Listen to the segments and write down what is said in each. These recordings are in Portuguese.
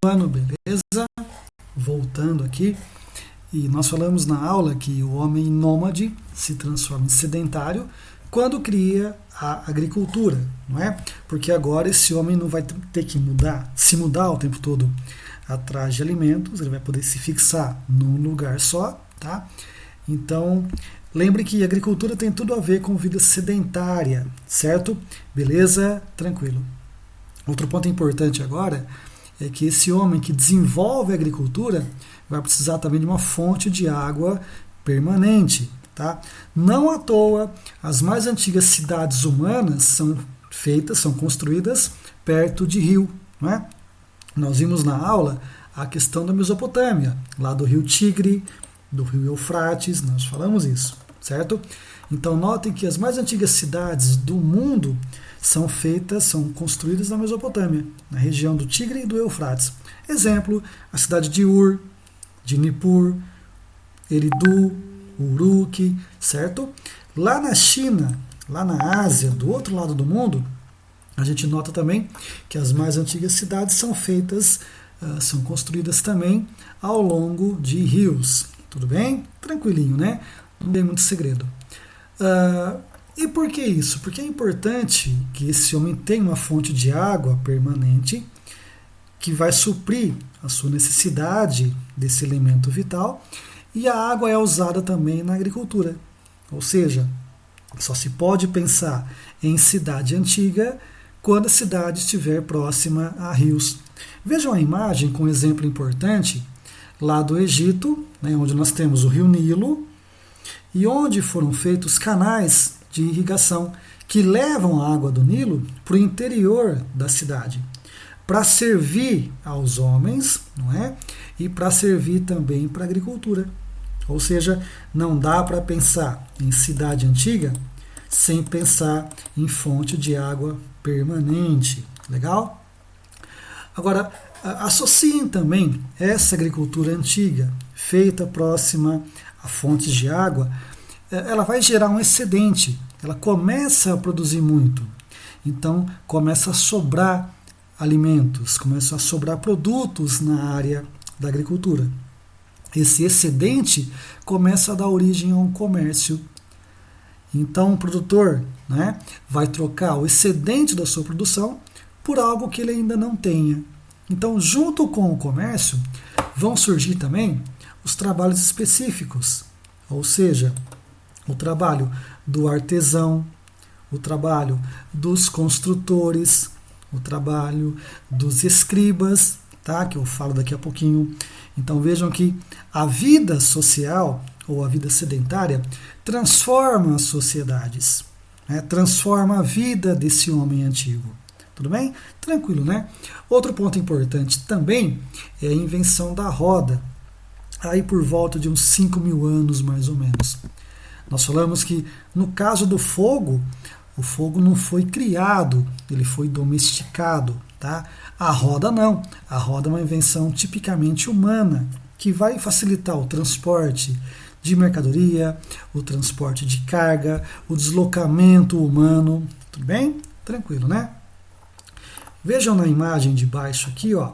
Continuando, beleza? Voltando aqui. E nós falamos na aula que o homem nômade se transforma em sedentário quando cria a agricultura, não é? Porque agora esse homem não vai ter que se mudar o tempo todo atrás de alimentos, ele vai poder se fixar num lugar só, tá? Então, lembre que a agricultura tem tudo a ver com vida sedentária, certo? Beleza? Tranquilo. Outro ponto importante agora é que esse homem que desenvolve a agricultura vai precisar também de uma fonte de água permanente, tá? Não à toa, as mais antigas cidades humanas são construídas perto de rio, não é? Nós vimos na aula a questão da Mesopotâmia, lá do rio Tigre, do rio Eufrates, nós falamos isso, certo? Então notem que as mais antigas cidades do mundo são construídas na Mesopotâmia, na região do Tigre e do Eufrates. Exemplo, a cidade de Ur, de Nippur, Eridu, Uruk, certo? Lá na China, lá na Ásia, do outro lado do mundo, a gente nota também que as mais antigas cidades são construídas também ao longo de rios. Tudo bem? Tranquilinho, né? Não tem muito segredo. E por que isso? Porque é importante que esse homem tenha uma fonte de água permanente que vai suprir a sua necessidade desse elemento vital, e a água é usada também na agricultura. Ou seja, só se pode pensar em cidade antiga quando a cidade estiver próxima a rios. Vejam a imagem com um exemplo importante lá do Egito, né, onde nós temos o rio Nilo, e onde foram feitos canais de irrigação que levam a água do Nilo para o interior da cidade, para servir aos homens, não é? E para servir também para a agricultura. Ou seja, não dá para pensar em cidade antiga sem pensar em fonte de água permanente. Legal? Agora, associem também essa agricultura antiga, feita próxima a fontes de água, ela vai gerar um excedente, ela começa a produzir muito, então começa a sobrar alimentos, começam a sobrar produtos na área da agricultura. Esse excedente começa a dar origem a um comércio. Então o produtor, né, vai trocar o excedente da sua produção por algo que ele ainda não tenha. Então, junto com o comércio, vão surgir também os trabalhos específicos, ou seja, o trabalho do artesão, o trabalho dos construtores, o trabalho dos escribas, tá? Que eu falo daqui a pouquinho. Então vejam que a vida social ou a vida sedentária transforma as sociedades, né? Transforma a vida desse homem antigo. Tudo bem? Tranquilo, né? Outro ponto importante também é a invenção da roda, aí por volta de uns 5.000 anos mais ou menos. Nós falamos que no caso do fogo, o fogo não foi criado, ele foi domesticado, tá? A roda não. A roda é uma invenção tipicamente humana, que vai facilitar o transporte de mercadoria, o transporte de carga, o deslocamento humano. Tudo bem? Tranquilo, né? Vejam na imagem de baixo aqui, ó,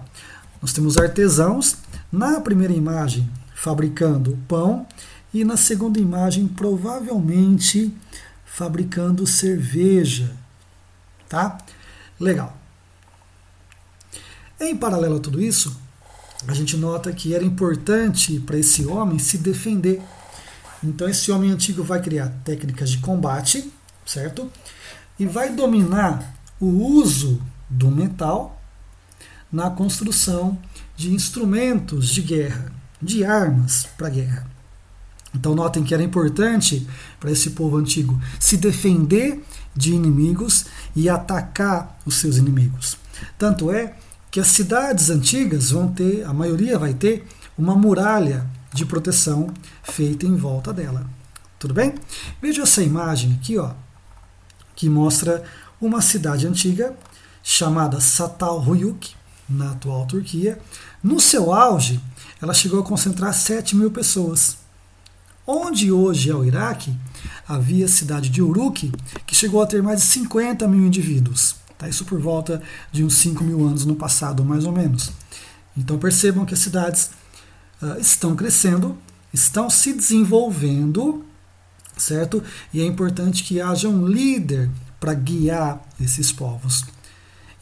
nós temos artesãos, na primeira imagem fabricando o pão, e na segunda imagem provavelmente fabricando cerveja, tá? Legal. Em paralelo a tudo isso, a gente nota que era importante para esse homem se defender. Então esse homem antigo vai criar técnicas de combate, certo? E vai dominar o uso do metal na construção de instrumentos de guerra, de armas para guerra. Então notem que era importante para esse povo antigo se defender de inimigos e atacar os seus inimigos. Tanto é que as cidades antigas a maioria vai ter uma muralha de proteção feita em volta dela. Tudo bem? Veja essa imagem aqui, ó, que mostra uma cidade antiga chamada Çatalhöyük, na atual Turquia. No seu auge, ela chegou a concentrar 7.000 pessoas. Onde hoje é o Iraque, havia a cidade de Uruk, que chegou a ter mais de 50.000 indivíduos. Tá? Isso por volta de uns 5.000 anos no passado, mais ou menos. Então percebam que as cidades estão crescendo, estão se desenvolvendo, certo? E é importante que haja um líder para guiar esses povos.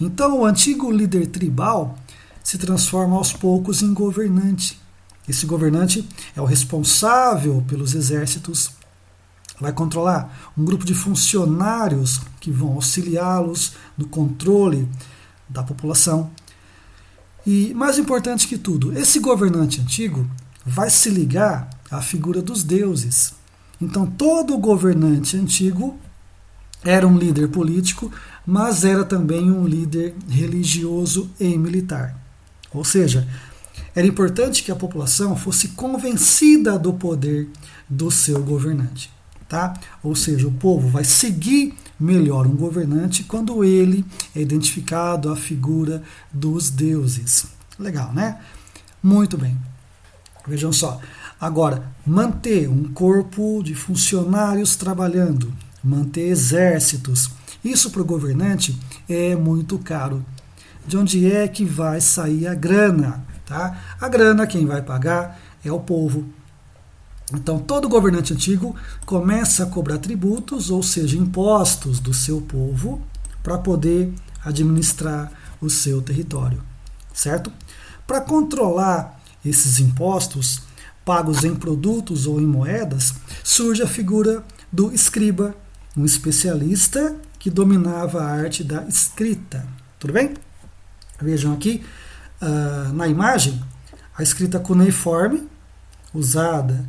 Então o antigo líder tribal se transforma aos poucos em governante. Esse governante é o responsável pelos exércitos, vai controlar um grupo de funcionários que vão auxiliá-los no controle da população. E mais importante que tudo, esse governante antigo vai se ligar à figura dos deuses. Então todo governante antigo era um líder político, mas era também um líder religioso e militar. Ou seja, era importante que a população fosse convencida do poder do seu governante. Tá? Ou seja, o povo vai seguir melhor um governante quando ele é identificado à figura dos deuses. Legal, né? Muito bem. Vejam só. Agora, manter um corpo de funcionários trabalhando, manter exércitos, isso para o governante é muito caro. De onde é que vai sair a grana? Tá? A grana, quem vai pagar é o povo. Então, todo governante antigo começa a cobrar tributos, ou seja, impostos do seu povo, para poder administrar o seu território, certo? Para controlar esses impostos, pagos em produtos ou em moedas, surge a figura do escriba, um especialista que dominava a arte da escrita. Tudo bem? Vejam aqui, na imagem, a escrita cuneiforme, usada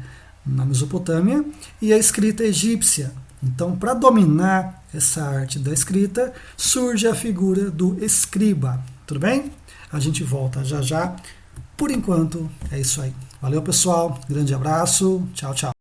na Mesopotâmia, e a escrita egípcia. Então, para dominar essa arte da escrita, surge a figura do escriba. Tudo bem? A gente volta já já. Por enquanto, é isso aí. Valeu, pessoal. Grande abraço. Tchau, tchau.